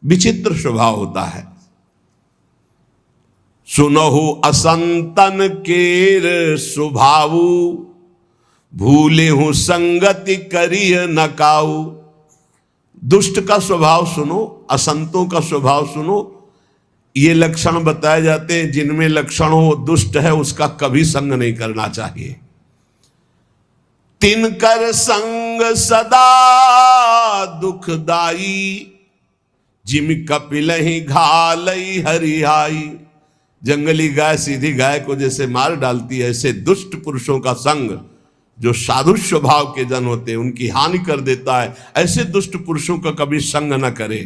विचित्र स्वभाव होता है। सुनहु असंतन केर स्वभावु, भूले हूं संगति करिय नकाऊ। दुष्ट का स्वभाव सुनो, असंतों का स्वभाव सुनो। ये लक्षण बताए जाते हैं, जिनमें लक्षण हो दुष्ट है उसका कभी संग नहीं करना चाहिए। तिनकर संग सदा दुखदाई, जिम कपिलहि घालई हरिहाई। जंगली गाय सीधी गाय को जैसे मार डालती है, ऐसे दुष्ट पुरुषों का संग, जो साधु स्वभाव के जन होते हैं, उनकी हानि कर देता है। ऐसे दुष्ट पुरुषों का कभी संग न करे।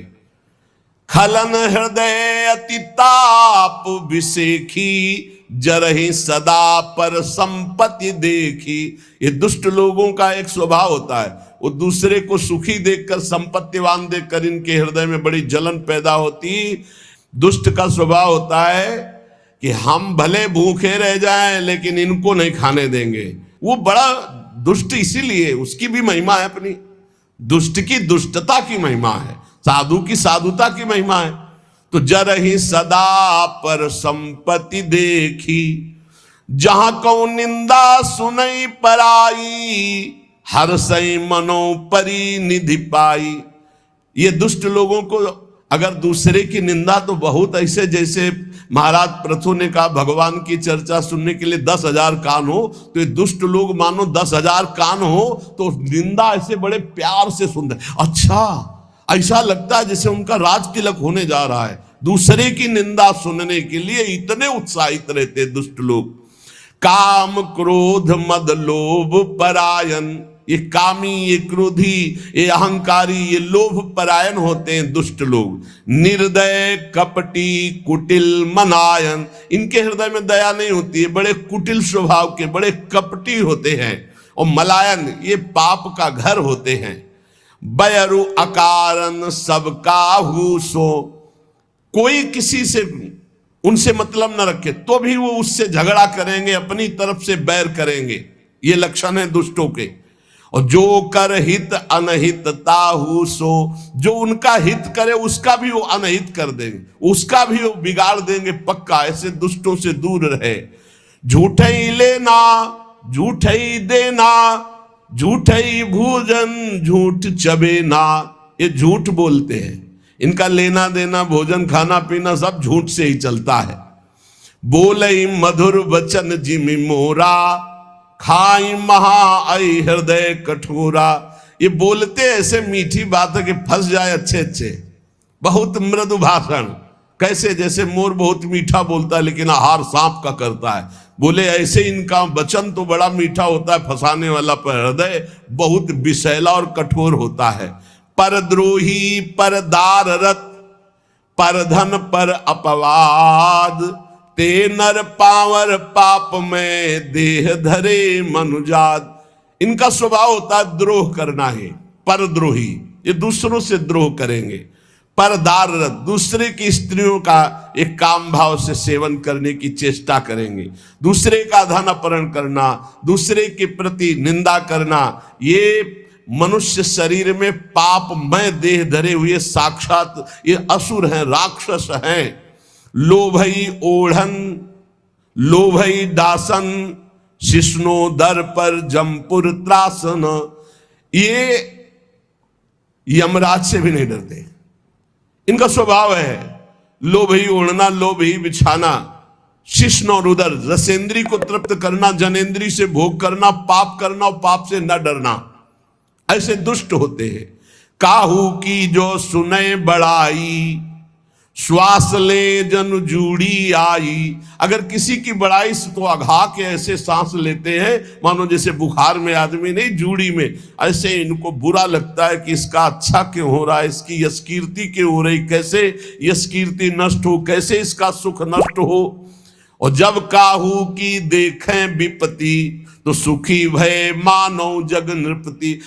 खलन हृदय अति ताप विसेखी, जरहि सदा पर संपत्ति देखी। ये दुष्ट लोगों का एक स्वभाव होता है, वो दूसरे को सुखी देखकर, संपत्तिवान देखकर इनके हृदय में बड़ी जलन पैदा होती। दुष्ट का स्वभाव होता है कि हम भले भूखे रह जाएं लेकिन इनको नहीं खाने देंगे। वो बड़ा दुष्ट इसीलिए, उसकी भी महिमा है अपनी। दुष्ट की दुष्टता की महिमा है, साधु की साधुता की महिमा है। तो जरहि सदा पर संपत्ति देखी, जहां को निंदा सुनई पराई, हर सई मनो परिनिधि पाई। ये दुष्ट लोगों को अगर दूसरे की निंदा, तो बहुत ऐसे, जैसे महाराज प्रथु ने कहा, भगवान की चर्चा सुनने के लिए 10,000 कान हो, तो ये दुष्ट लोग मानो 10,000 कान हो तो निंदा ऐसे बड़े प्यार से सुनते। अच्छा, ऐसा लगता है जैसे उनका राज तिलक होने जा रहा है। दूसरे की निंदा सुनने के लिए इतने उत्साहित रहते दुष्ट लोग। काम क्रोध मद लोभ परायण, ये कामी, ये क्रोधी, ये अहंकारी, ये लोभ परायण होते हैं दुष्ट लोग। निर्दय कपटी कुटिल मनायन, इनके हृदय में दया नहीं होती है, बड़े कुटिल स्वभाव के, बड़े कपटी होते हैं। और मलायन, ये पाप का घर होते हैं। बयरु अकारण सबका हुसो, कोई किसी से उनसे मतलब न रखे तो भी वो उससे झगड़ा करेंगे, अपनी तरफ से बैर करेंगे। ये लक्षण है दुष्टों के। और जो कर हित अनहित ताहु सो, जो उनका हित करे उसका भी वो अनहित कर देंगे, उसका भी वो बिगाड़ देंगे पक्का। ऐसे दुष्टों से दूर रहे। झूठे ही लेना झूठे ही देना, झूठे ही भोजन झूठ चबेना। ये झूठ बोलते हैं, इनका लेना देना, भोजन खाना पीना सब झूठ से ही चलता है। बोले मधुर वचन जिमि मोरा, खाई महा आई हृदय कठोरा। ये बोलते ऐसे मीठी बात है कि फंस जाए अच्छे अच्छे। बहुत मृदु भाषण, कैसे जैसे मोर बहुत मीठा बोलता है लेकिन आहार सांप का करता है। बोले ऐसे इनका वचन तो बड़ा मीठा होता है फंसाने वाला, पर हृदय बहुत विषैला और कठोर होता है। परद्रोही पर दाररत, पर धन पर अपवाद, ते नर पावर पाप में देह धरे मनुजात। इनका स्वभाव होता है द्रोह करना है। परद्रोही, ये दूसरों से द्रोह करेंगे। परदाररत, दूसरे की स्त्रियों का एक काम भाव से सेवन करने की चेष्टा करेंगे। दूसरे का धन अपहरण करना, दूसरे के प्रति निंदा करना, ये मनुष्य शरीर में पापमय देह धरे हुए साक्षात ये असुर हैं, राक्षस हैं। लोभई ओढ़न लोभई दासन, शिष्णो दर पर जमपुर त्रासन। ये यमराज से भी नहीं डरते, इनका स्वभाव है लोभई ओढ़ना, लोभई बिछाना, शिष्ण और उदर, रसेंद्री को तृप्त करना, जनेंद्री से भोग करना, पाप करना और पाप से न डरना। ऐसे दुष्ट होते हैं। काहू की जो सुने बड़ाई, श्वास ले जन जूड़ी आई। अगर किसी की बड़ाई से तो अघा के ऐसे सांस लेते हैं मानो जैसे बुखार में आदमी नहीं, जूड़ी में। ऐसे इनको बुरा लगता है कि इसका अच्छा क्यों हो रहा है, इसकी यश कीर्ति क्यों हो रही, कैसे यश कीर्ति नष्ट हो, कैसे इसका सुख नष्ट हो। और जब काहू की देखें विपत्ति, तो सुखी भय मानो जग नृपति।